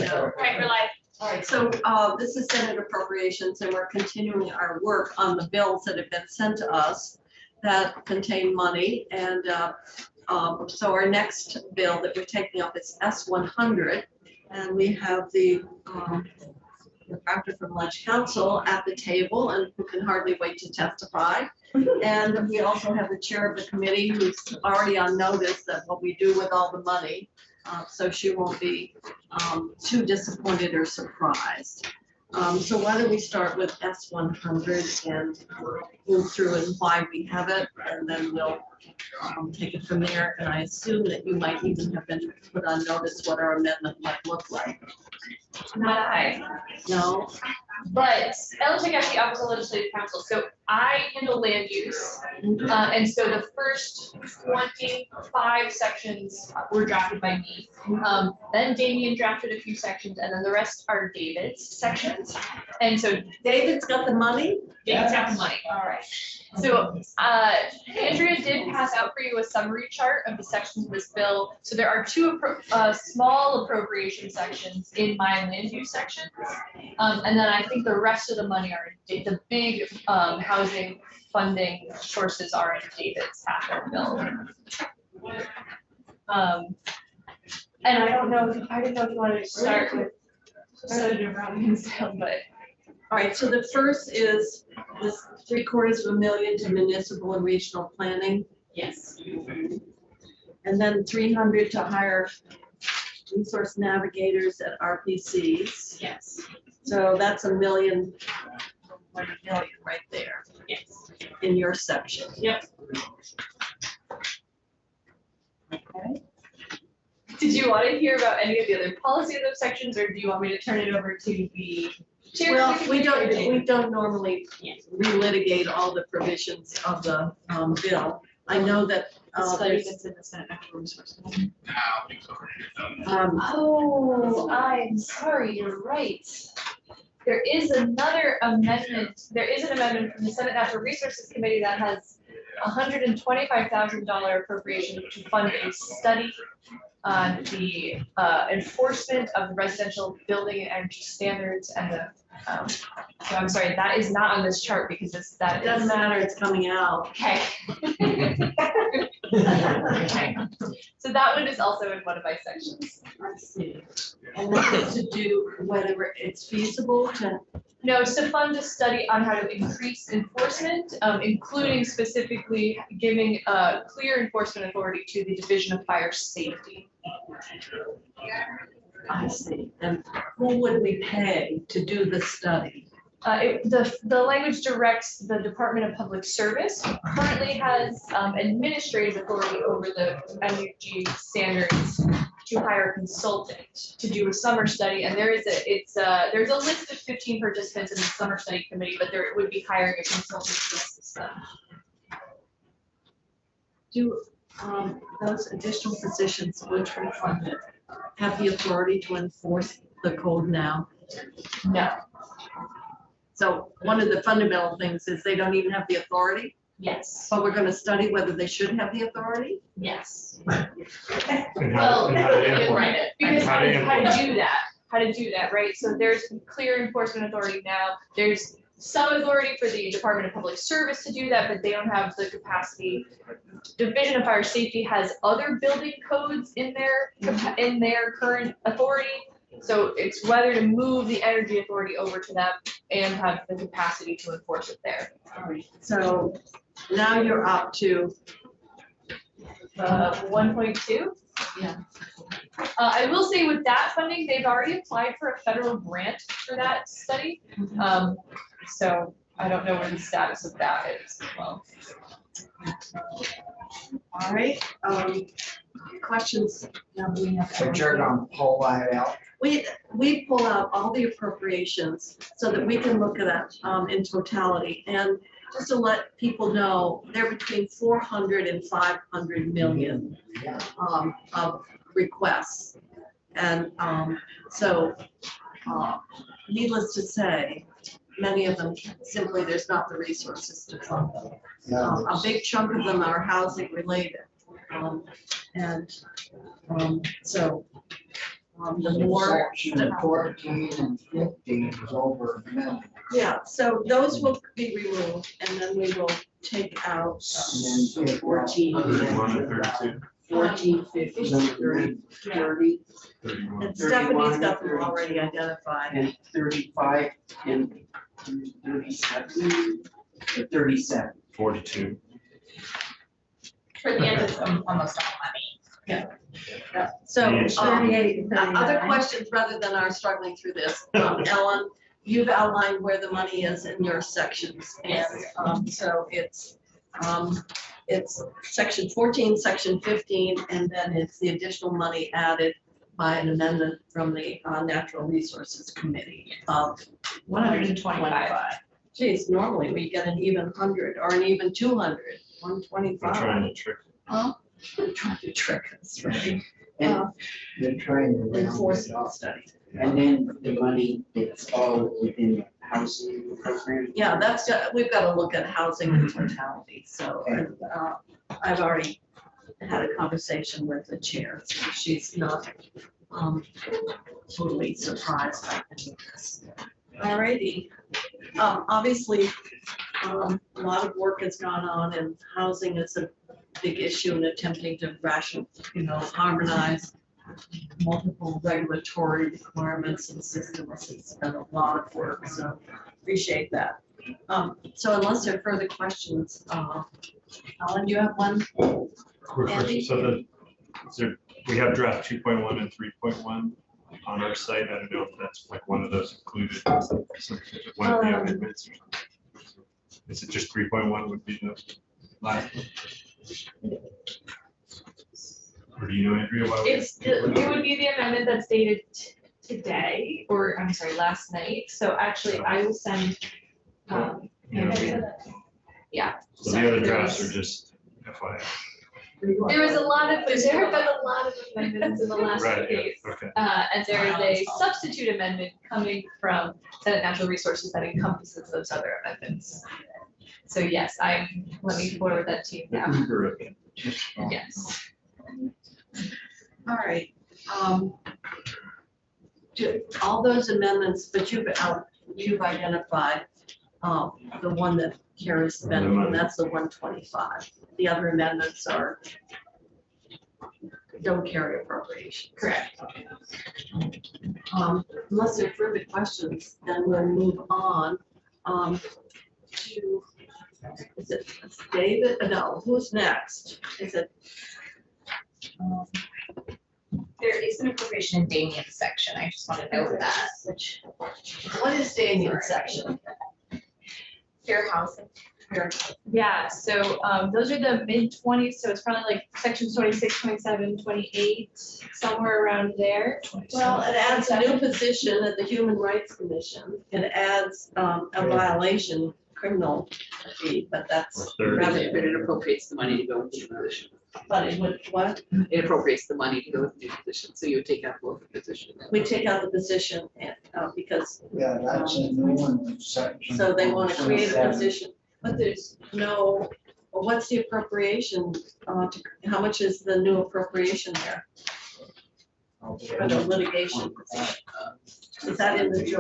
go. Right, we're live. All right, so this is Senate Appropriations, and we're continuing our work on the bills that have been sent to us that contain money. And so our next bill that we're taking up is S-100, and we have the director from Lunch Council at the table, and who can hardly wait to testify. And we also have the chair of the committee, who's already on notice that what we do with all the money. So she won't be too disappointed or surprised. So why don't we start with S-100 and move through and why we have it, and then we'll take it from there. And I assume that you might even have been put on notice what our amendment might look like. Not I. No? But Ellen Chakowski, Office of Legislative Counsel. So I handle land use. And so the first 25 sections were drafted by me. Then Damien drafted a few sections, and then the rest are David's sections. And so David's got the money? David's got the money. All right. So Andrea did pass out for you a summary chart of the sections of this bill. So there are two small appropriation sections in my land use sections. And then I think the rest of the money are in the big housing funding sources are in David's half of the bill. And I didn't know if you wanted to start with Senator Brown's bill, but. All right, so the first is this $750,000 to municipal and regional planning. Yes. And then 300 to hire resource navigators at RPCs. Yes. So that's $1 million right there. Yes. In your section. Yep. Okay. Did you want to hear about any of the other policy of those sections, or do you want me to turn it over to the chair? Well, we don't normally relitigate all the provisions of the bill. I know that Study that's in the Senate Natural Resources. Oh, I'm sorry, you're right. There is another amendment. There is an amendment from the Senate Natural Resources Committee that has $125,000 appropriation to fund a study on the enforcement of residential building and energy standards and the so I'm sorry, that is not on this chart because that doesn't matter, it's coming out. Okay. Okay. So that one is also in one of my sections. I see. And that is to do whether it's feasible to. No, it's to fund a study on how to increase enforcement, including specifically giving clear enforcement authority to the Division of Fire Safety. I see. And who would we pay to do the study? The language directs the Department of Public Service, who currently has administrative authority over the energy standards, to hire a consultant to do a summer study. And there's a list of 15 participants in the summer study committee, but there would be hiring a consultant to assist them. Do those additional positions which we funded have the authority to enforce the code now? No. So one of the fundamental things is they don't even have the authority, Yes. but we're going to study whether they should have the authority? Yes. And Well, how to implement it. because How to how to implement do that, right? So there's clear enforcement authority now. There's some authority for the Department of Public Service to do that, but they don't have the capacity. Division of Fire Safety has other building codes in their current authority. So it's whether to move the energy authority over to them and have the capacity to enforce it there. So now you're up to 1.2. Yeah. I will say with that funding, they've already applied for a federal grant for that study. So I don't know where the status of that is. Well, all right. Questions? No, we have. So you're gonna pull that out? We pull out all the appropriations so that we can look at that in totality. And just to let people know, they're between 400 and 500 million of requests. And so needless to say, many of them simply there's not the resources to fund them. A big chunk of them are housing related. So the more. Section 14 and 15 is over a minute. Yeah, so those will be removed and then we will take out. And then take 14, 31 and 32. 14, 15, 30, 30, 31. And Stephanie's got them already identified. and 35, and 37, or 37. 42. For the end, it's almost all money. So, Yes. 38 and other questions rather than our struggling through this. Ellen, you've outlined where the money is in your sections. And so it's section 14, section 15, and then it's the additional money added by an amendment from the Natural Resources Committee of 125. Geez, normally we get an even 100 or an even 200, We're 125. trying to trick. They're trying to trick us, right? And, They're trying to round Enforce it the up. study. and then the money that's all within the housing program. Yeah, we've got to look at housing in totality, so, and, I've already had a conversation with the chair, so she's not, totally surprised by any of this. Alrighty, obviously, a lot of work has gone on and housing is a big issue in attempting to harmonize multiple regulatory requirements and systems. It's been a lot of work, so appreciate that. So unless there are further questions, Alan, you have one? Quick Andy? question. We have draft 2.1 and 3.1 on our site. I don't know if that's like one of those included, one of the amendments or something. Is it just 3.1 would be the last one? Or do you know, Andrea? Why we- It would be the amendment that's dated today, or I'm sorry, last night. So actually, I will send, Andrea. Yeah. So the other drafts are just FYI. There was a lot of, there have been a lot of amendments in the last Right, days. yeah, okay. And there is a substitute amendment coming from Senate Natural Resources that encompasses those other amendments. So yes, let me forward that to you now. Yes. All right. All those amendments, but you've identified the one that carries spending, and that's the 125. The other amendments don't carry appropriation. Correct. Unless there are further questions, then we'll move on to, is it David? No, who's next? Is it? There is an appropriation in Damien's section, I just want to note that, which What is Damien's section? fair housing. Yeah, so those are the mid-20s, so it's probably like section 26, 27, 28, somewhere around there. Well, it adds a new position at the Human Rights Commission. It adds a violation criminal fee, but that's rather, But it appropriates the money to go into the position. but it would, what? It appropriates the money to go with the new position, so you would take out both the position. We take out the position and, because, Yeah, that's a new one, section. so they want to create a 27. position, but there's no, well, what's the appropriation? How much is the new appropriation there for the litigation position? Is that in the, is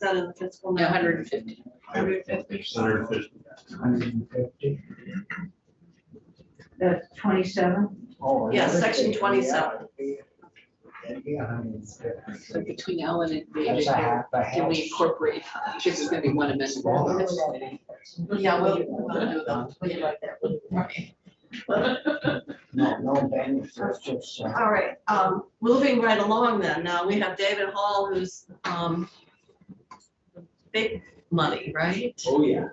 that in the fiscal? Yeah, note? 150. 150. 150. 150. That's 27. Oh, Yeah, another section fifty, 27. yeah, it'd be 150. So between Ellen and David, That's a half a can we house. incorporate, because there's gonna be one amendment. Yeah, we'll do that. We'll do like that. Right. No benefits, just, All right, moving right along then. Now we have David Hall, who's, big money, right? Oh, yeah.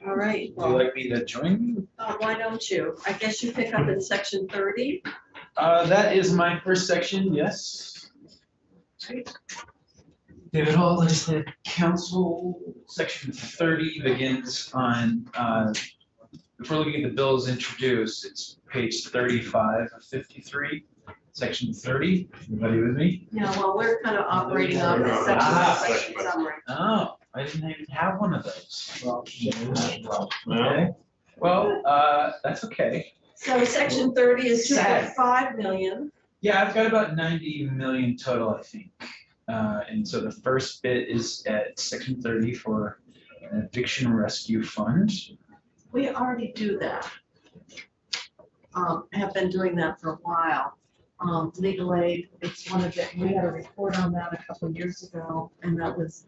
All right, Would you well, like me to join you? why don't you? I guess you pick up in section 30. That is my first section, yes. David Hall is the council. Section 30 begins on, if we're looking at the bills introduced, it's page 35 of 53, section 30. Everybody with me? Yeah, well, we're kind of operating on the section summary. Oh, I didn't even have one of those. well, Okay, well, that's okay. So section 30 is 2.5 million. Yeah, I've got about 90 million total, I think. And so the first bit is at section 30 for an eviction rescue fund. We already do that. Have been doing that for a while. Legal aid, it's one of the, we had a report on that a couple of years ago, and that was,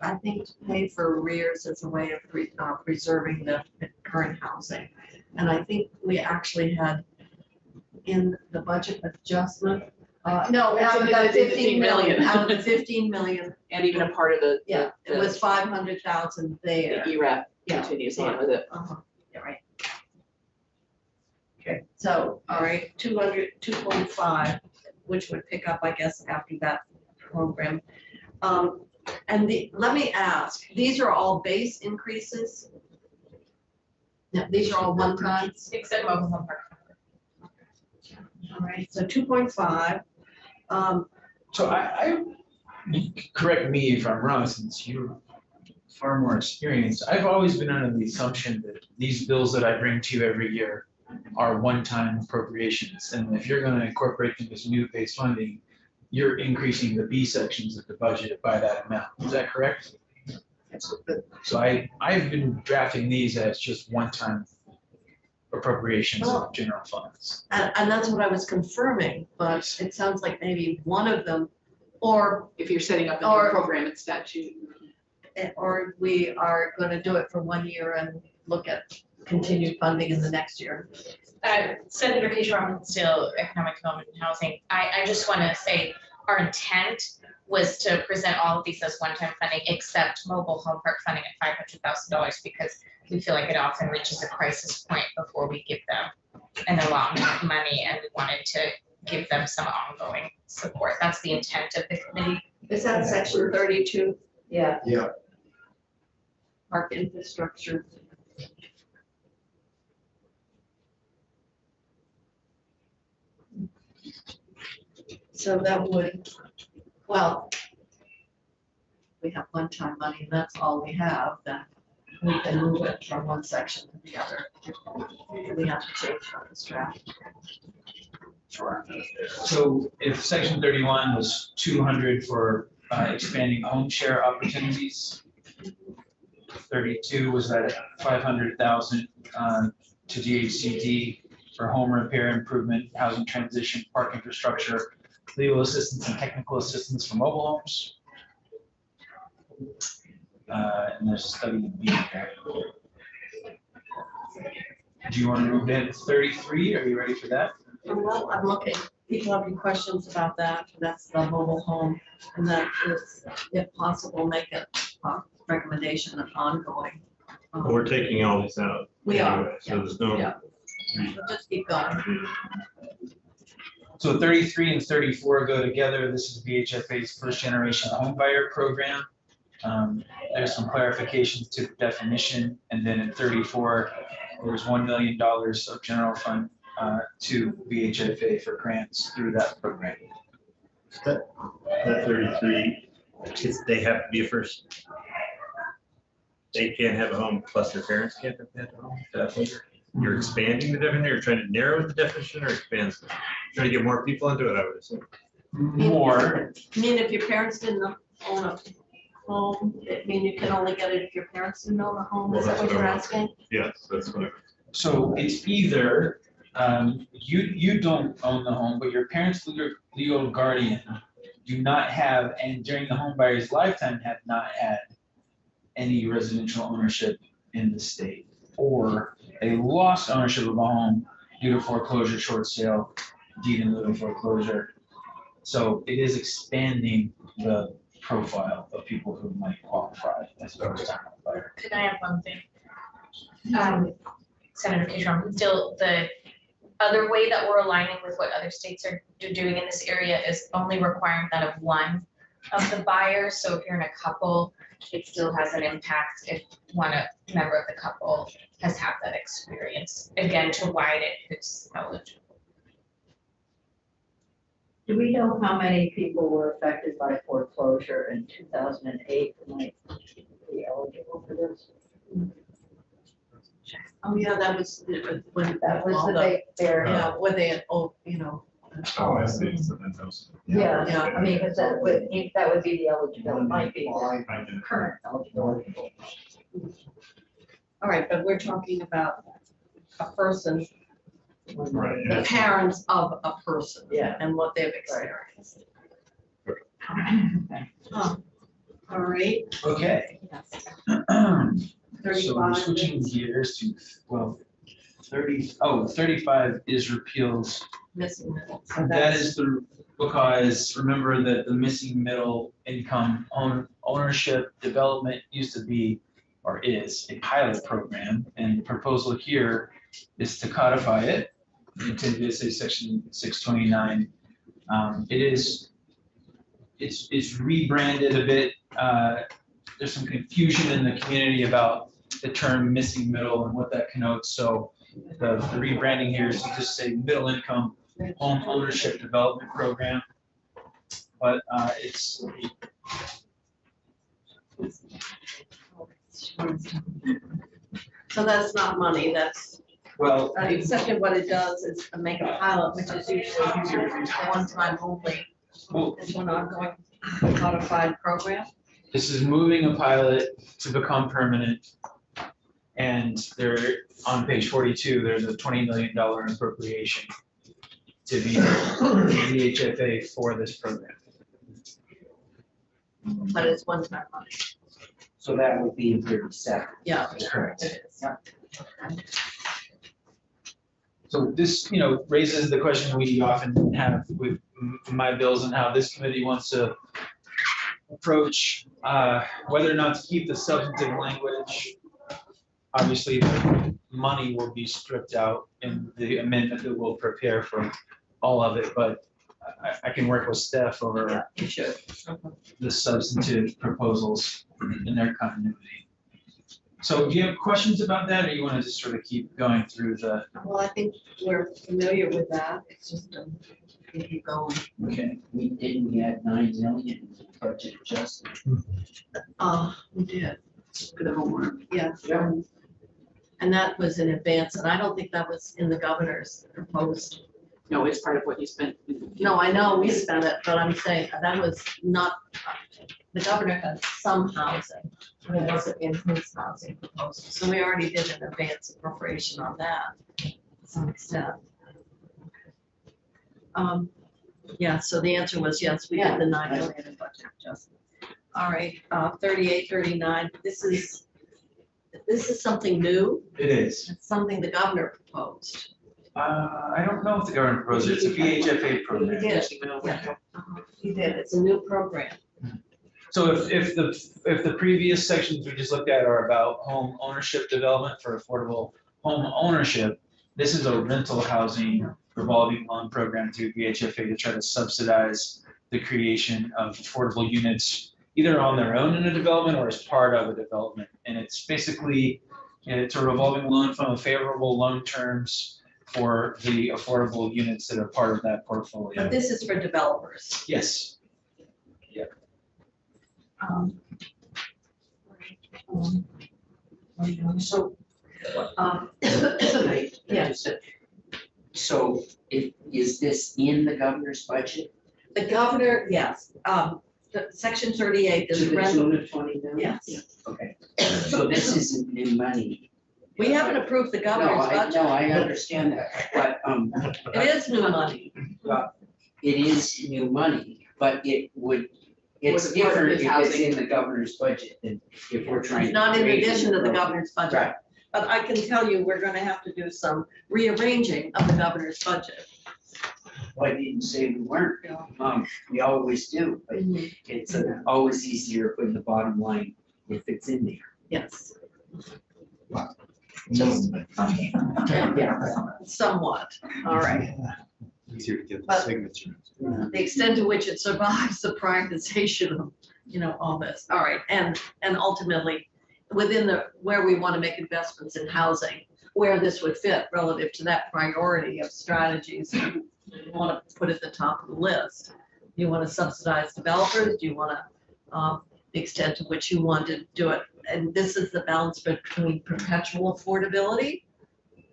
I think, to pay for arrears as a way of preserving the current housing. And I think we actually had in the budget adjustment, no, That's out of in the the 15 million, 15 out of the 15 million, And even a part of the. yeah, it the- was 500,000 The there. ERAP Yeah, continues on with it. Yeah, right. Okay, so, all right, 2.5, which would pick up, I guess, after that program. And let me ask, these are all base increases? Yeah, these are all one times? Except mobile home park. All right, so 2.5. So I correct me if I'm wrong, since you're far more experienced. I've always been under the assumption that these bills that I bring to you every year are one-time appropriations. And if you're gonna incorporate them as new base funding, you're increasing the B sections of the budget by that amount. Is that correct? So I've been drafting these as just one-time appropriations of general funds. And that's what I was confirming, but it sounds like maybe one of them, or If you're setting up a Or- new program and statute. we are gonna do it for 1 year and look at continued funding in the next year. Senator Keisha still Economic Development and Housing. I just want to say our intent was to present all of these as one-time funding, except mobile home park funding at $500,000, because we feel like it often reaches a crisis point before we give them an allotment of money, and we wanted to give them some ongoing support. That's the intent of the committee. Is that section 32, Yeah. Yeah, park infrastructure? So that would, well, we have one-time money, and that's all we have, then we can move it from one section to the other. We have to change on this draft. Sure. So if section 31 was 200 for expanding home share opportunities, 32 was that 500,000 to DHCD for home repair improvement, housing transition, park infrastructure, legal assistance and technical assistance for mobile homes. And there's a study in B there. Do you want to move ahead to 33? Are you ready for that? Well, I'm looking, people have any questions about that? That's the mobile home, and that is, if possible, make a recommendation of ongoing. We're taking all these out. We are, anyway, So there's no. yeah. So just keep going. So 33 and 34 go together. This is VHFA's first generation home buyer program. There's some clarifications to the definition. And then in 34, there's $1 million of general fund to VHFA for grants through that program. That 33, they have to be a first. They can't have a home plus their parents can't have a home. Is that what you're expanding the definition, or trying to narrow the definition, or expand, trying to get more people into it, I would assume. More, I mean, if your parents didn't own a home, I mean, you can only get it if your parents didn't own a home, is that what you're asking? Yes, that's what. so it's either you don't own the home, but your parents' legal guardian do not have, and during the home buyer's lifetime have not had any residential ownership in the state, or they lost ownership of a home due to foreclosure, short sale, deed in lieu of foreclosure. So it is expanding the profile of people who might qualify as a first-time home buyer. Could I have one thing? Senator Keisha, still the other way that we're aligning with what other states are doing in this area is only requiring that of one of the buyers. So if you're in a couple, it still has an impact if one member of the couple has had that experience. Again, to widen who's eligible. Do we know how many people were affected by foreclosure in 2008 who might be eligible for this? Oh, yeah, that was when. That was all the big barrier. yeah, when they, oh, you know, Oh, I see, so then those. Yeah, Yeah. I mean, because that would be the eligibility, might be the I get it. current eligibility. All right, but we're talking about a person, Right, the yeah. parents of a person. Yeah. And what they've experienced. Oh, all right. Okay. So we're 35. switching gears to, well, 35 is repealed. Missing middle. So That that's- is because remember that the missing middle income ownership development used to be, or is, a pilot program. And the proposal here is to codify it into VSA section 629. It's rebranded a bit. There's some confusion in the community about the term missing middle and what that connotes. So the rebranding here is to just say middle income home ownership development program. But it's, So that's not money, that's, well, essentially what it does is to make a pilot, which is usually one time only. well, It's an ongoing codified program. this is moving a pilot to become permanent. And there, on page 42, there's a $20 million appropriation to be VHFA for this program. But it's one time money. So that would be in 37. Yeah. Correct. It is. So this, raises the question we often have with my bills and how this committee wants to approach whether or not to keep the substantive language. Obviously, the money will be stripped out in the amendment that we'll prepare for all of it, but I can work with staff over Yeah, you should. the substantive proposals in their continuity. So do you have questions about that, or you want to just sort of keep going through the, Well, I think we're familiar with that. It's just, keep going. Okay, we had 9 million in the budget adjustment. We did. For the homework. Yeah. And that was in advance, and I don't think that was in the governor's proposed. No, it's part of what you spent. No, I know we spent it, but I'm saying that was not, the governor had some housing, but it wasn't in his housing proposal. So we already did an advance appropriation on that to some extent. Yeah, so the answer was yes, we did the 9 million in budget adjustment. All right, 38, 39, this is something new. it is. It's something the governor proposed. I don't know if the government proposed it, it's a VHFA program. He did. Yeah. He did, it's a new program. So if the previous sections we just looked at are about home ownership development for affordable home ownership, this is a rental housing revolving loan program through VHFA to try to subsidize the creation of affordable units, either on their own in a development or as part of a development. And it's basically, it's a revolving loan from favorable loan terms for the affordable units that are part of that portfolio. But this is for developers. Yes. So, Yeah. so is this in the governor's budget? The governor, yes, section 38 To is the rental, tune of 20 million? yes. Okay, so this isn't new money. We haven't approved the No, governor's budget. I understand that, but, It is new money. it is new money, but it's Was it part of different his if it's housing? in the governor's budget than if we're trying. It's not in raise addition to the it. governor's budget. Right. But I can tell you, we're gonna have to do some rearranging of the governor's budget. Well, I didn't say we weren't, we always do, but it's always easier when the bottom line, if it's in there. Yes, Just- somewhat, all right. Easier to get the But- signature. The extent to which it survives the prioritization of, all this, all right, and ultimately, within where we want to make investments in housing, where this would fit relative to that priority of strategies you want to put at the top of the list. Do you want to subsidize developers? Do you want to, the extent to which you want to do it? And this is the balance between perpetual affordability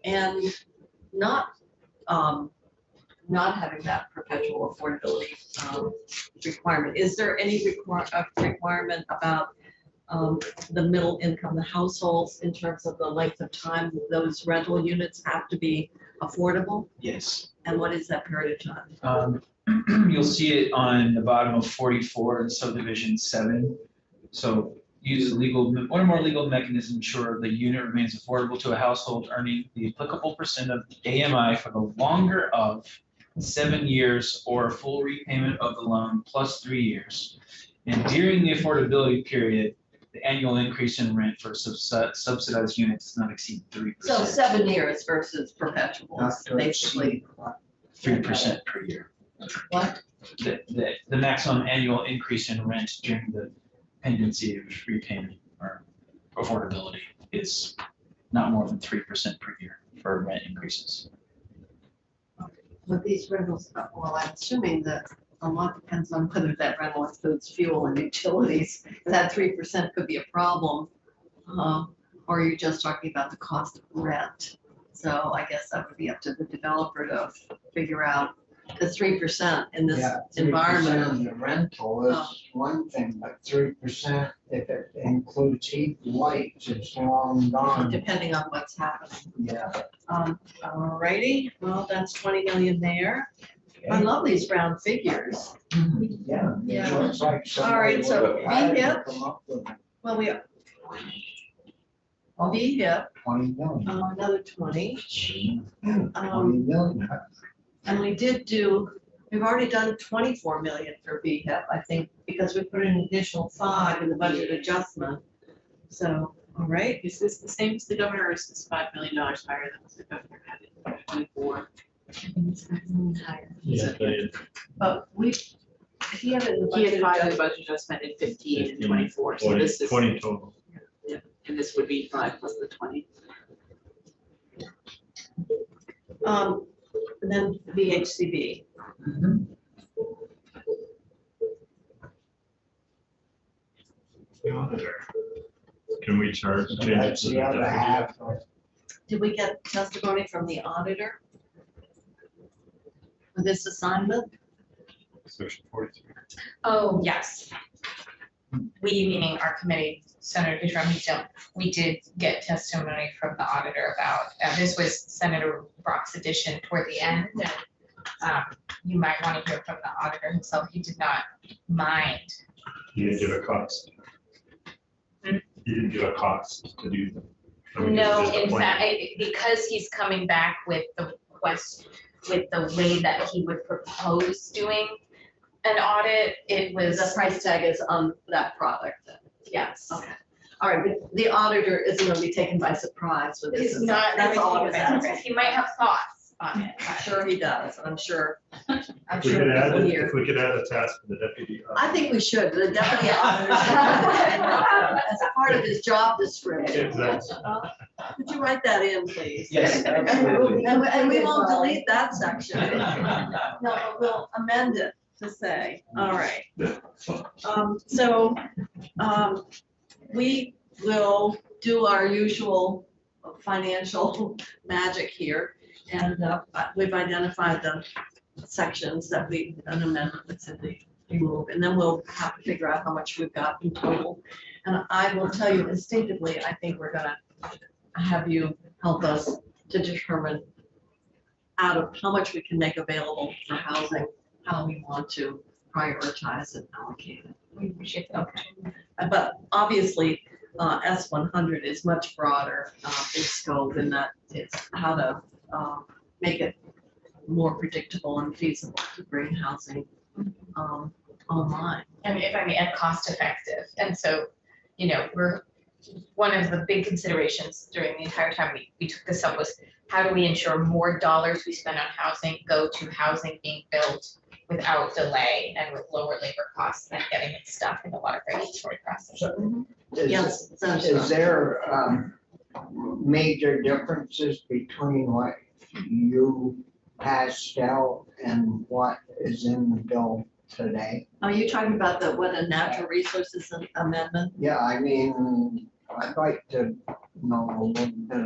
and not not having that perpetual affordability requirement. Is there any requirement about the middle income, the households, in terms of the length of time those rental units have to be affordable? Yes. And what is that period of time? You'll see it on the bottom of 44 in subdivision 7. So use one or more legal mechanisms ensure the unit remains affordable to a household earning the applicable percent of AMI for the longer of 7 years or full repayment of the loan plus 3 years. And during the affordability period, the annual increase in rent for subsidized units does not exceed 3%. So 7 years versus perpetual, Not to basically. exceed 3% per year. What? The maximum annual increase in rent during the pendency of repayment or affordability is not more than 3% per year for rent increases. With these rentals, well, I'm assuming that a lot depends on whether that rental includes fuel and utilities. That 3% could be a problem. Or you're just talking about the cost of rent. So I guess that would be up to the developer to figure out the 3% in this Yeah, 3% environment. of the rental is one thing, but 3% if it includes heat and lights, it's long gone. Depending on what's happening. Yeah. Alrighty, well, that's 20 million there. I love these round figures. Yeah. Yeah. Looks like All right, somebody so would have had to VHIP. come up with Well, VHIP, 20 million. another 20. 20 million. And we've already done 24 million for VHIP, I think, because we put an additional 5 in the budget adjustment. So, all right, Is this the same as the governor, or is this $5 million higher than what the governor had in 24? Yeah, but he had it in the He budget had 5 in the adjustment. budget adjustment and 15 and 24, so 20 this is, 20 total. and this would be 5 plus the 20. And then VHCB. The auditor. Can we charge? change it That's to the other deputy? half. Did we get testimony from the auditor for this assignment? Section 43. Oh, yes. We, meaning our committee, Senator Kishore, we did get testimony from the auditor about, this was Senator Brock's addition toward the end. And you might want to hear from the auditor himself. He did not mind. He didn't give a cost. Hmm? He didn't give a cost to do them. I mean, No, it's just a in plan. fact, because he's coming back with the way that he would propose doing an audit, it was. The price tag is on that product then? Yes. Okay. All right, but the auditor isn't gonna be taken by surprise with this. He's not. That's all I was asking. He might have thoughts on it. I'm sure he does, I'm sure. I'm If we sure could add, people if here. we could add a task for the deputy. I think we should, the deputy auditor, as part of his job description. Exactly. Could you write that in, please? Yes, absolutely. And we won't delete that section. No, but we'll amend it to say, all right. We will do our usual financial magic here. And we've identified the sections that an amendment would simply remove. And then we'll have to figure out how much we've got in total. And I will tell you instinctively, I think we're gonna have you help us to determine out of how much we can make available for housing, how we want to prioritize and allocate it. We appreciate the opportunity. But obviously, S100 is much broader in scope in that it's how to make it more predictable and feasible to bring housing online. I mean, if I may add, cost effective. And so, one of the big considerations during the entire time we took this up was how do we ensure more dollars we spend on housing go to housing being built without delay and with lower labor costs than getting it stuck in a lot of regulatory process. Yes, Is there major differences between what you passed out and what is in the bill today? Are you talking about what a natural resources amendment? Yeah, I mean, I'd like to know a little bit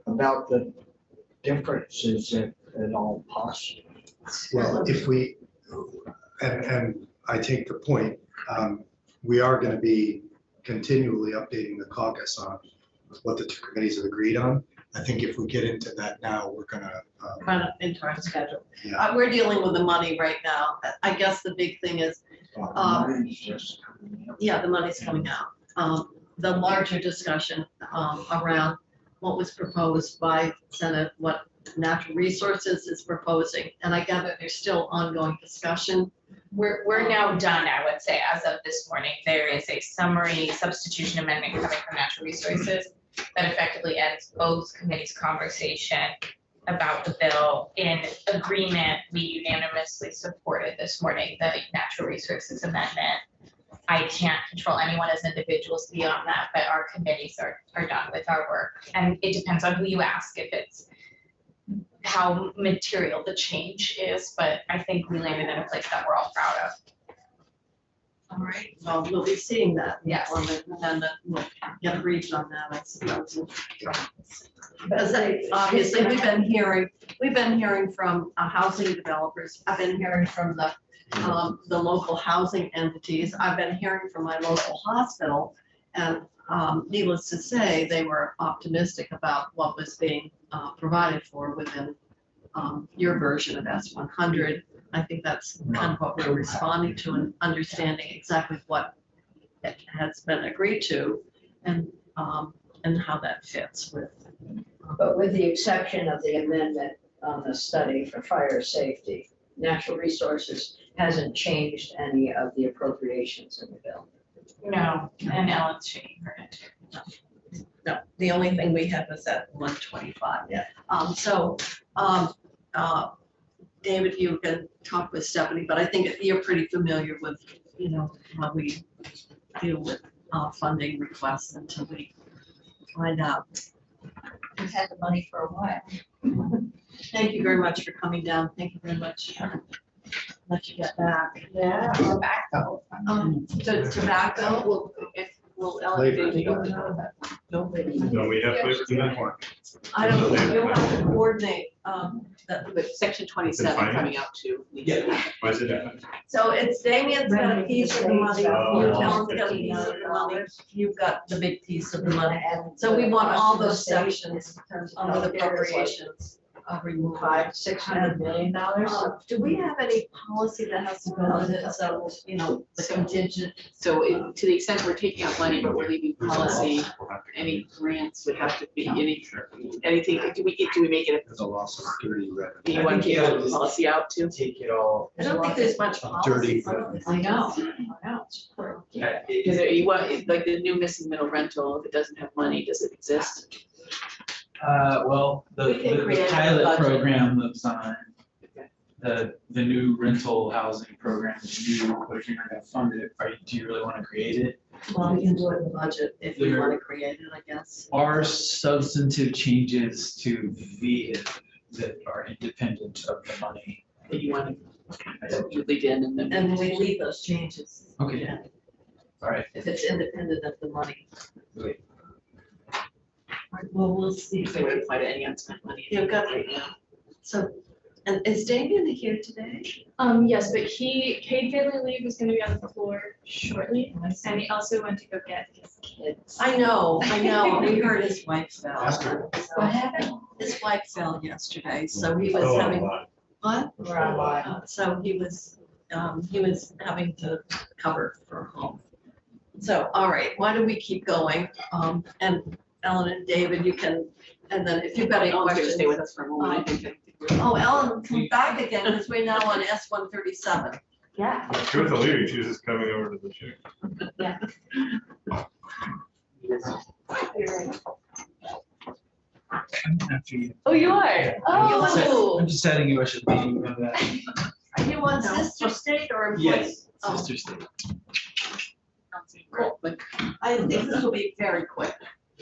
about the differences at all possible. Well, if we, and I take the point, we are going to be continually updating the caucus on what the two committees have agreed on. I think if we get into that now, we're gonna. Run it into our schedule. Yeah. We're dealing with the money right now. I guess the big thing is, Mine's just coming up. yeah, the money's coming out. The larger discussion around what was proposed by Senate, what Natural Resources is proposing, and I gather there's still ongoing discussion. We're now done, I would say, as of this morning. There is a summary substitution amendment coming from Natural Resources that effectively ends both committees' conversation about the bill. In agreement, we unanimously supported this morning the Natural Resources amendment. I can't control anyone as individuals beyond that, but our committees are done with our work. And it depends on who you ask if it's how material the change is, but I think we landed in a place that we're all proud of. All right, well, we'll be seeing that. Yes. And then we'll get a brief on that, I suppose. Because obviously, we've been hearing from housing developers. I've been hearing from the local housing entities. I've been hearing from my local hospital. And needless to say, they were optimistic about what was being provided for within your version of S100. I think that's kind of what we're responding to and understanding exactly what has been agreed to and how that fits with. But with the exception of the amendment on the study for fire safety, Natural Resources hasn't changed any of the appropriations in the bill. No, and Ellen's shaking her head. No, the only thing we had was that 125. Yeah. David, you can talk with Stephanie, but I think you're pretty familiar with, how we deal with funding requests until we find out. We've had the money for a while. Thank you very much for coming down. Thank you very much. Let you get back. Yeah. Tobacco. Tobacco, will elevate Flavor. Nobody. No, we have flavor tonight. I don't know, you'll have to coordinate, With section 27 Finance? coming out too. Yeah. Why is it different? so it's Damien's got a piece of the money, Oh. Ellen's got a piece of the money, you've got the big piece of the money. So we want all those sections under the appropriations removed. $500-600 million. Do we have any policy that has to go with it, so, the contingent? So to the extent we're taking out money, but we're leaving policy, any grants would have to be, anything, do we make it, There's a loss of dirty revenue. do you want to get the policy out too? Take it all. I don't think there's much Dirty. policy. I know. It's Yeah, Because you want, like the new missing middle rental, if it doesn't have money, does it exist? Well, We can the create a pilot budget. program lives on. Okay. The new rental housing program, you're gonna fund it, do you really wanna create it? Well, we can do it in the budget if we want to create it, I guess. Are substantive changes to VIA that are independent of the money? That you want to, you leave in and then. And we leave those changes. Okay. Yeah, All right. if it's independent of the money. Great. All right, well, we'll see. If they would apply to any unspent money. You've got right now. So, and is Damien here today? Yes, but paid family leave is gonna be on the floor shortly, and he also went to go get his kids. I know, we heard his wife fell. Ask her. What happened? His wife fell yesterday, so he was Oh, having, wow. what? We're online. So he was having to cover for home. So, all right, why don't we keep going? And Ellen and David, you can, and then if you've got any Ellen's gonna stay with questions. us for a moment, I think. we're- Oh, Ellen, come back again, because we're now on S137. Yeah. Truth will leave, she was coming over to the chair. Oh, you are? Oh. I'm just setting you, I should be, you know that. Are you on sister state or employee? Yes, Oh. sister state. Cool. I think this will be very quick.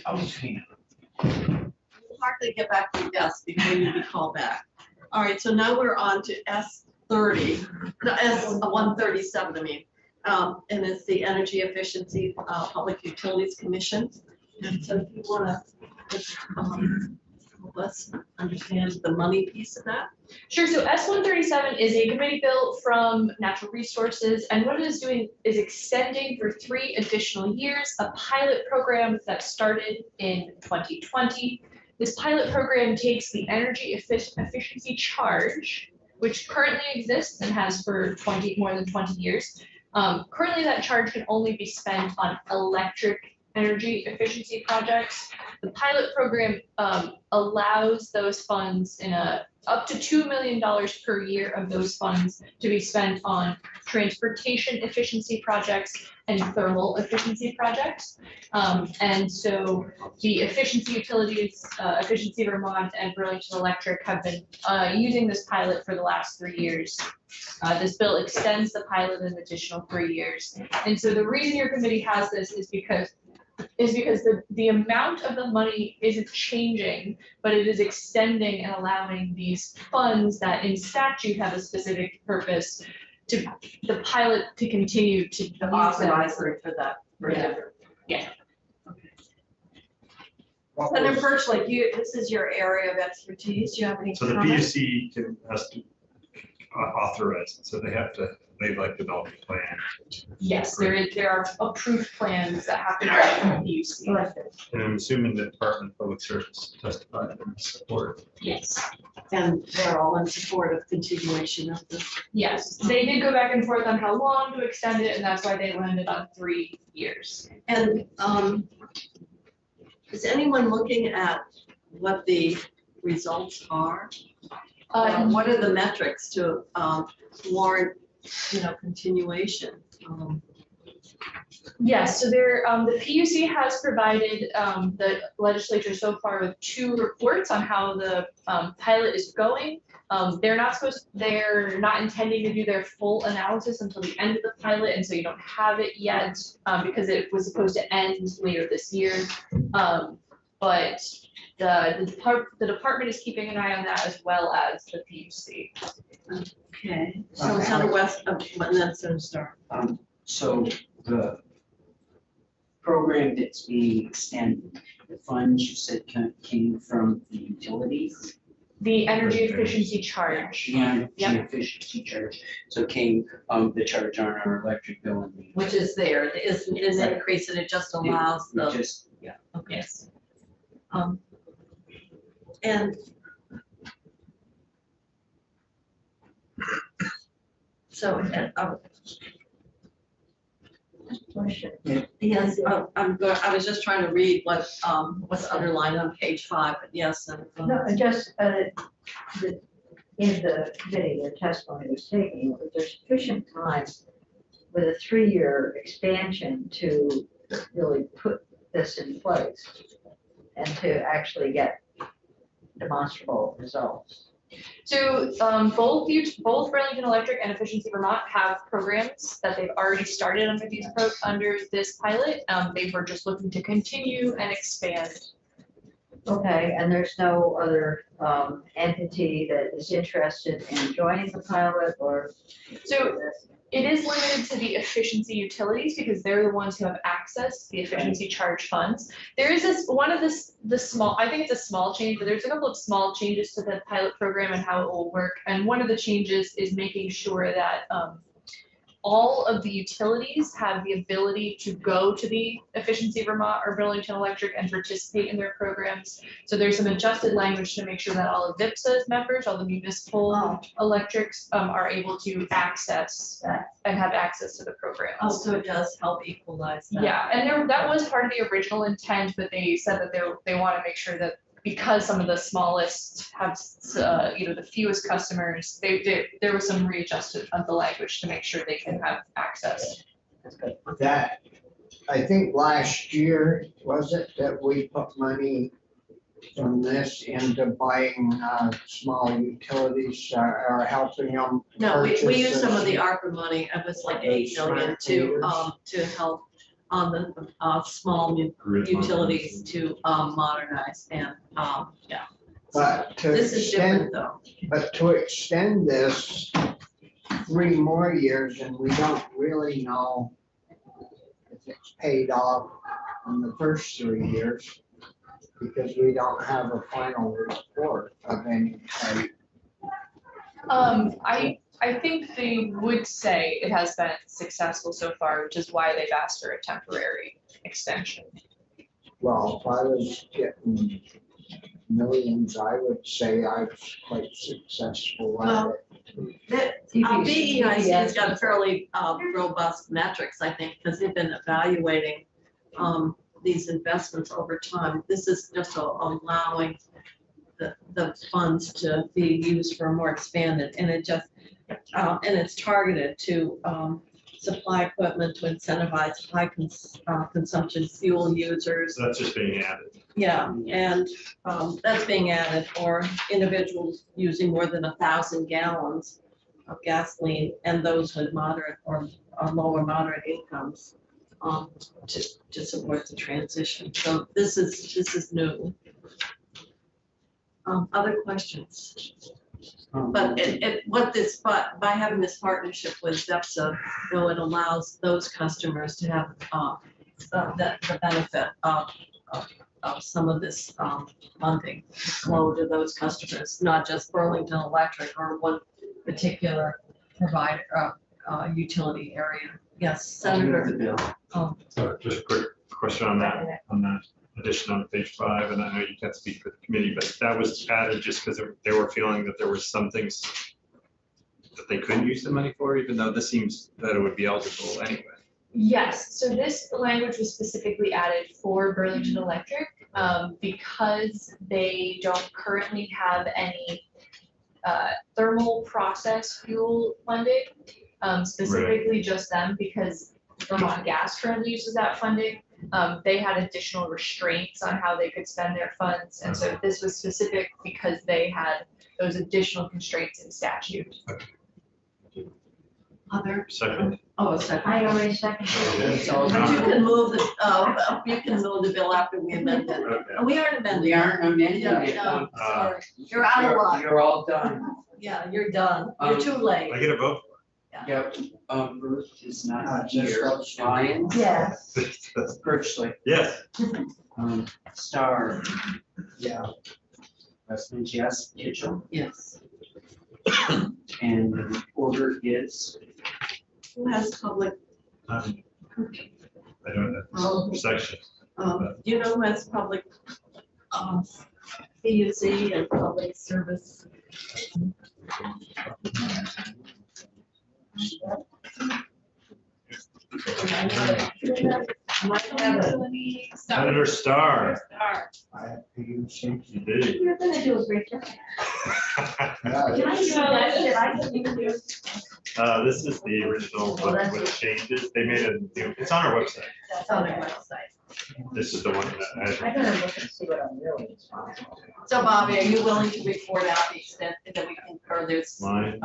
I'll just hang You'll hardly get back to your desk before you be called back. All right, so now we're on to S30, no, S137, I mean. And it's the Energy Efficiency Public Utilities Commission. So if you want to help us understand the money piece of that? Sure, so S-137 is a committee bill from Natural Resources, and what it is doing is extending for 3 additional years a pilot program that started in 2020. This pilot program takes the energy efficiency charge, which currently exists and has for more than 20 years. Currently, that charge can only be spent on electric energy efficiency projects. The pilot program allows those funds up to $2 million per year of those funds to be spent on transportation efficiency projects and thermal efficiency projects. And so the efficiency utilities, Efficiency Vermont and Burlington Electric have been using this pilot for the last 3 years. This bill extends the pilot an additional 3 years. And so the reason your committee has this is because the amount of the money isn't changing, but it is extending and allowing these funds that in statute have a specific purpose to the pilot to continue to use them. Authorize for that. Yeah. Senator Birch, like this is your area of expertise. Do you have any So the comments? PUC has to authorize it, so they like develop a plan. Yes, there are approved plans that have to go to the PUC. And I'm assuming the Department of Public Service testified in support. Yes, And they're all in support of continuation of the. yes. They did go back and forth on how long to extend it, and that's why they landed on 3 years. And is anyone looking at what the results are? What are the metrics to warrant, continuation? Yes, so the PUC has provided the legislature so far with 2 reports on how the pilot is going. They're not intending to do their full analysis until the end of the pilot, and so you don't have it yet because it was supposed to end later this year. But the department is keeping an eye on that as well as the PUC. Okay, so Senator West, and then Senator Starr. So the program that's being extended, the funds you said came from the utilities? The energy efficiency charge. The energy Yep. efficiency charge. So came the charge on our electric bill and Which is there, it isn't an increase, and it just allows we the, just, okay. And so, yes, I was just trying to read what's underlined on page 5, but yes. No, just, in the committee, the testimony was taking, that there's sufficient time with a 3-year expansion to really put this in place and to actually get demonstrable results. So both Burlington Electric and Efficiency Vermont have programs that they've already started under this pilot. They were just looking to continue and expand. Okay, and there's no other entity that is interested in joining the pilot or? So it is limited to the efficiency utilities because they're the ones who have access to the efficiency charge funds. There is the small, I think it's a small change, but there's a couple of small changes to the pilot program and how it will work. And one of the changes is making sure that all of the utilities have the ability to go to the Efficiency Vermont or Burlington Electric and participate in their programs. So there's some adjusted language to make sure that all of VIPSA's members, all the municipal electrics are able to access and have access to the program. Oh, so it does help equalize that. Yeah, and that was part of the original intent, but they said that they want to make sure that because some of the smallest have, the fewest customers, there was some readjustment of the language to make sure they can have access. That, I think last year, was it that we put money from this into buying small utilities or helping them? No, we purchase used some of the this? ARPA money, it was like 8 million to help on the small utilities to modernize and, yeah. But to This is extend, different though. but to extend this 3 more years, and we don't really know if it's paid off in the first 3 years. Because we don't have a final report of any type. I think they would say it has been successful so far, which is why they've asked for a temporary extension. Well, if I was getting millions, I would say I was quite successful at it. BEIC has got fairly robust metrics, I think, because they've been evaluating these investments over time. This is just allowing the funds to be used for more expanded, and it just, and it's targeted to supply equipment to incentivize high consumption fuel users. So that's just being added. Yeah, and that's being added, or individuals using more than 1,000 gallons of gasoline, and those with moderate or lower moderate incomes to support the transition. So this is new. Other questions? But by having this partnership with ZEPSA, though, it allows those customers to have the benefit of some of this funding flow to those customers, not just Burlington Electric or one particular provider, utility area. Yes, Senator. So just a quick question on that addition on page 5, and I know you can't speak for the committee, but that was added just because they were feeling that there were some things that they couldn't use the money for, even though this seems that it would be eligible anyway. Yes, so this language was specifically added for Burlington Electric because they don't currently have any thermal process fuel funding, specifically just them, because Vermont Gas currently uses that funding. They had additional restraints on how they could spend their funds, and so this was specific because they had those additional constraints in statute. Other? Second. Oh, a second. I already seconded. But you can move the bill after we amend it. Okay. We aren't amending. We aren't amending Yeah, it. no, sorry. You're out of luck. You're all done. Yeah, you're done. You're too late. I get a vote. Yep, Ruth is not just here. those two. Ryan? Yes. Birchley, Yes. Star, Yeah, Westman's yes, Kitchell, Yes. and the order is, Who has public, I don't know, section. do you know who has public, PUC and public service? Senator Starr. I have to use some. You did. You're gonna do a great job. Yeah, Can I do that? Did I do This is the original with changes. They made a new, it's on our website. That's on their website. This is the one that I I, gotta look and see what I'm really responsible for. So Bobby, are you willing to report out the extent that we can, or there's, lines.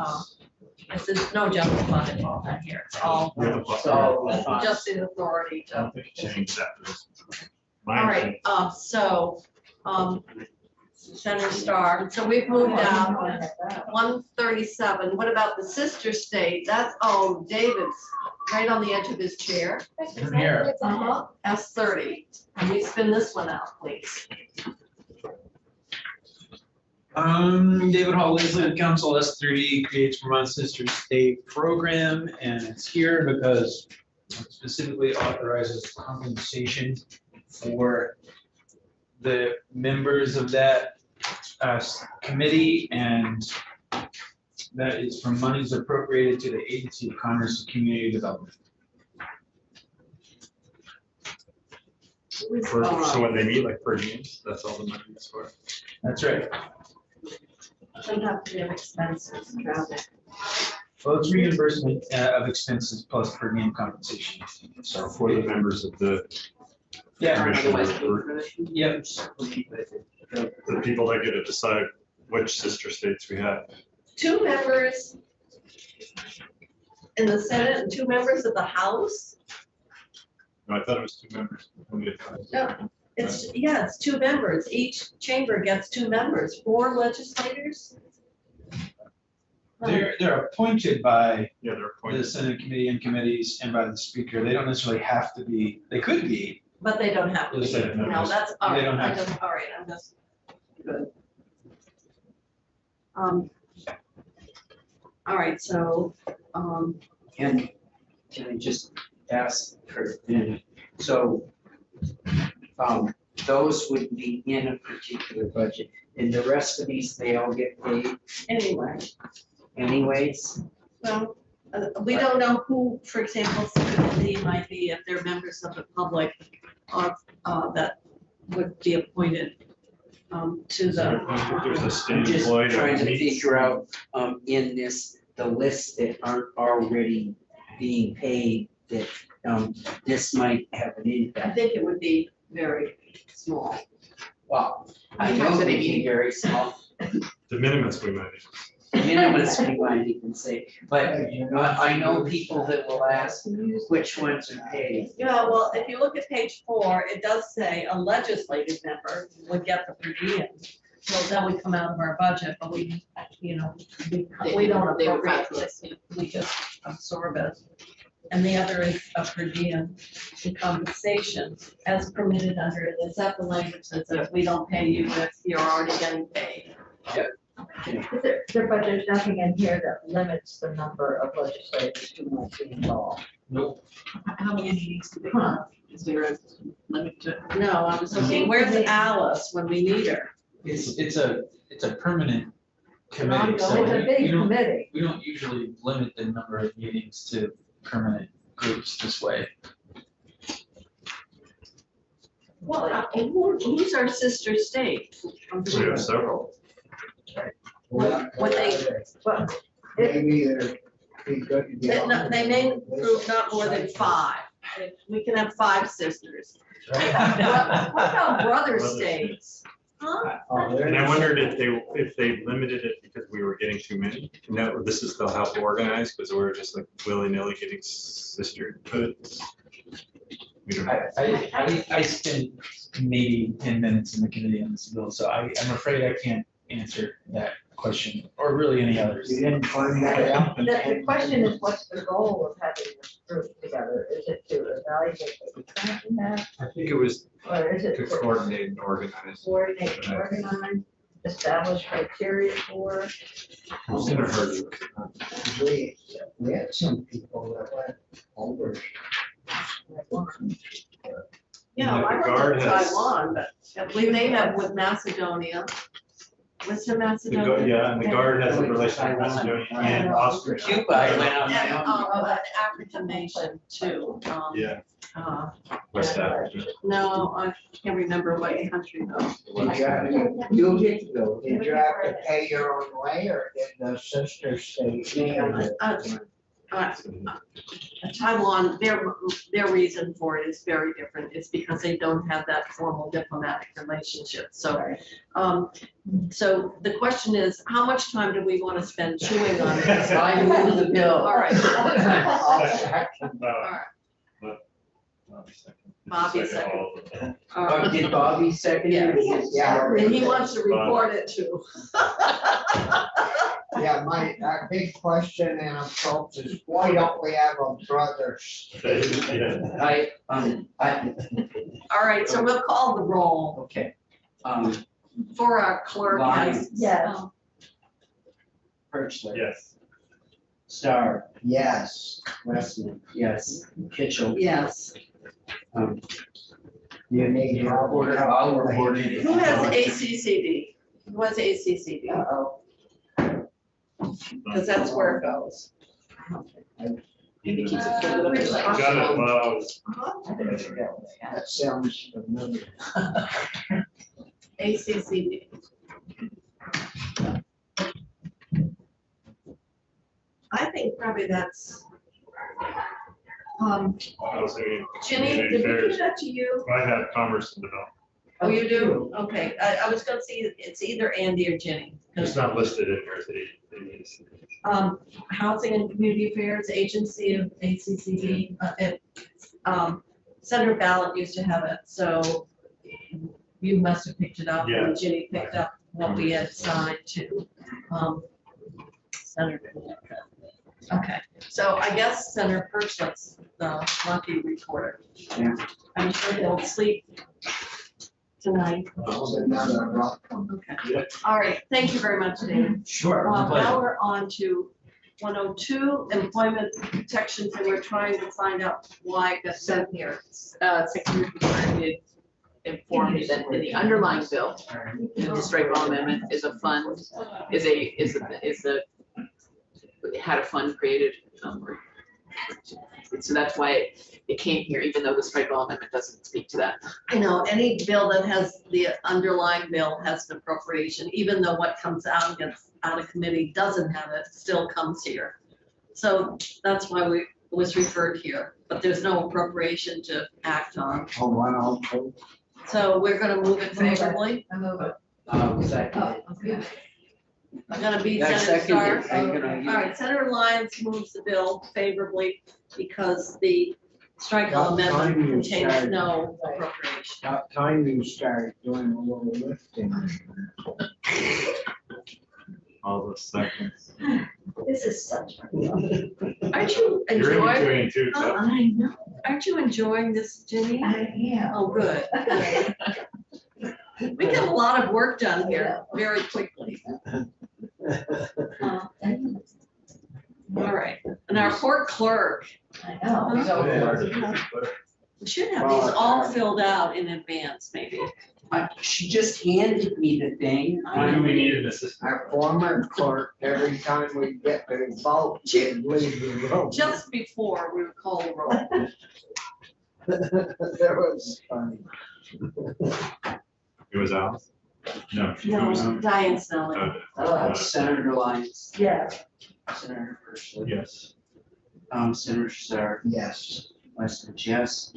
this is no general fund involved in here, it's all We have a plus. So, just the authority I don't to. think it changed after this. All Mine right, Senator Starr, so we've moved down 137. What about the sister state? That's, oh, David's right on the edge of his chair. I'm here. S30. Can we spin this one out, please? David Hall, Legislative Council, S30 creates Vermont Sister State Program, and it's here because it specifically authorizes compensation for the members of that committee, and that is from monies appropriated to the Agency of Commerce and Community Development. So when they meet like per meetings, that's all the money is for. That's right. Shouldn't have to be an expenses, travel. Well, it's reimbursement of expenses plus per diem compensation. So for the members of the Yeah. commission, Yep. the people that get to decide which sister states we have. 2 members in the Senate and 2 members of the House? No, I thought it was 2 members. No, it's 2 members. Each chamber gets 2 members, 4 legislators? They're appointed by Yeah, they're the appointed. Senate committee and committees and by the speaker. They don't necessarily have to be, they could be, But they don't have to Those be. set of No, members. that's, all They right, don't I have to. just, all right, I'm just, good. All right, so, And can I just ask for, so, those would be in a particular budget, and the rest of these, they all get paid anyway, anyways? well, we don't know who, for example, somebody might be if they're members of the public, that would be appointed, to the, There's a I'm state just employee. that trying to meets- figure out, in this, the list that aren't already being paid, that, this might have an I impact. think it would be very small. Well, I know it'd be very small, The minimums we might. minimus we might even say, but I know people that will ask which ones are paid. Yeah, well, if you look at page 4, it does say a legislative member would get the per diem. So that would come out of our budget, but we, you know, we don't They were appropriate fabulous, it, we just absorb it. And the other is a per diem in compensation as permitted under, is that the language that says we don't pay you if you're already getting paid? But there's nothing in here that limits the number of legislators who might be involved. Nope. How many meetings do they have? Is there a limit to? No, I was looking, where's Alice when we need her? It's a permanent committee, Ongoing. so It's a big we don't, committee. we don't usually limit the number of meetings to permanent groups this way. Well, who's our sister state? We have several. What they- Well, Maybe it'd be good to They get. they may group not more than 5. We can have 5 sisters. What about brother states? Huh? And I wondered if they limited it because we were getting too many. And that, this is, they'll help organize, because we're just like willy-nilly getting sister inputs. We don't have. I spent maybe 10 minutes in the committee on this bill, so I'm afraid I can't answer that question, or really any others. You didn't find that out? The question is, what's the goal of having this group together? Is it to evaluate what we currently have, I think it was or is it to to coordinate and organize. coordinate, and organize, establish criteria for? It's never heard of it. We had some people that went over. Yeah, Like I the went guard to has- Taiwan, but I believe they have with Macedonia. What's the Macedonia? Yeah, and the guard has a relationship with Macedonia and Austria. Cuba, I went on my And, own. an African nation too. Yeah, Uh, West Africa. No, I can't remember what country though. You'll get to go. Did you have to pay your own way or did the sister state? Taiwan, their reason for it is very different. It's because they don't have that formal diplomatic relationship. So, so the question is, how much time do we want to spend chewing on this? I move the bill. All right. All Uh, right. Bobby second. Bobby Second all of them. All right. Did Bobby second? it? Yeah. And he wants to report it too. Yeah, my big question and approach is why don't we have a brothers? Yeah. I, All right, so we'll call the roll okay. for our clerk. Lyons. Yes. Perchler. Yes. Star, Yes. Westman, yes. Kitchell. Yes. You need help. I'll report it. Who has ACCD? Who has ACCD? Uh-oh. Because that's where it goes. Maybe keep it further up. I got it, wow. That sounds familiar. ACCD. I think probably that's, Housing, Ginny, community did we give affairs. that to you? I have commerce and development. Oh, you do? Okay, I was gonna see, it's either Andy or Ginny. It's not listed in here. It is. Housing and Community Affairs Agency of ACCD, Senator Ballot used to have it, so you must have picked it up, Yeah. and Ginny picked up what we had signed to, Senator. Okay, so I guess Senator Perchlis the lucky reporter. Yeah. I'm sure he'll sleep tonight. Another rock one. Okay. All right, thank you very much, David. Sure, my Now pleasure. we're on to 102, employment protections, and we're trying to find out why it got sent here. Secretary did inform me that in the underlying bill, the strike law amendment is a fund, had a fund created. So that's why it came here, even though the strike law amendment doesn't speak to that. You know, any bill that has, the underlying bill has an appropriation, even though what comes out of committee doesn't have it, still comes here. So that's why it was referred here, but there's no appropriation to act on. Oh, 102. So we're gonna move it favorably. I move it. Second. Oh, okay. I'm gonna beat Yeah, Senator second, Starr. I'm gonna- All right, Senator Lyons moves the bill favorably because the strike law What time amendment you contains start? no appropriation. About time you start doing a little lifting. All the seconds. This is such. Aren't you You're in enjoying? between it too, so. I know. Aren't you enjoying this, Ginny? I am. Oh, good. We get a lot of work done here very quickly. All right, and our poor clerk, I know. we should have these all filled out in advance, maybe. She just handed me the thing. When do we need an assistant? Our former clerk, every time we get the vote, she'd leave the room. Just before we would call the roll. That was funny. It was Alice? No. It No, was- Diane Snelling. Senator Lyons, Yeah. Senator Persley, Yes. Senator Starr, Yes. Western, yes.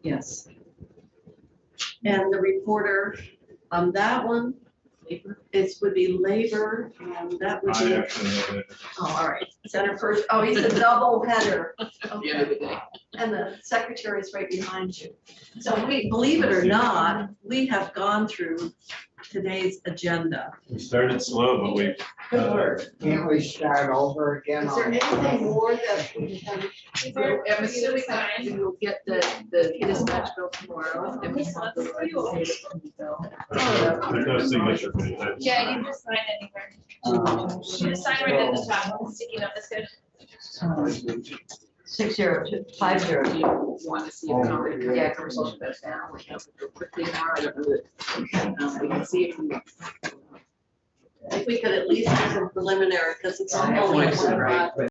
Yes. And the reporter on that one, would be labor, and that would I be, actually have it. oh, all right, Senator First, oh, he's a double header. At the end of the day. And the secretary is right behind you. So we, believe it or not, we have gone through today's agenda. We started slow, but we. Good work. Can't we start over again? Is there on- anything more that we can? I'm assuming that we will get the dispatch bill tomorrow. And we have the legislative bill. There's no signature for it. Yeah, you can just sign anywhere. You just sign right at the top, sticky note, that's good. 60250. Do you want to see a conversation? Yeah, conversation that's now, we have to go quickly now, I don't know that. We can see if we If we could at least have some preliminary, because it's only I one want to, right, project.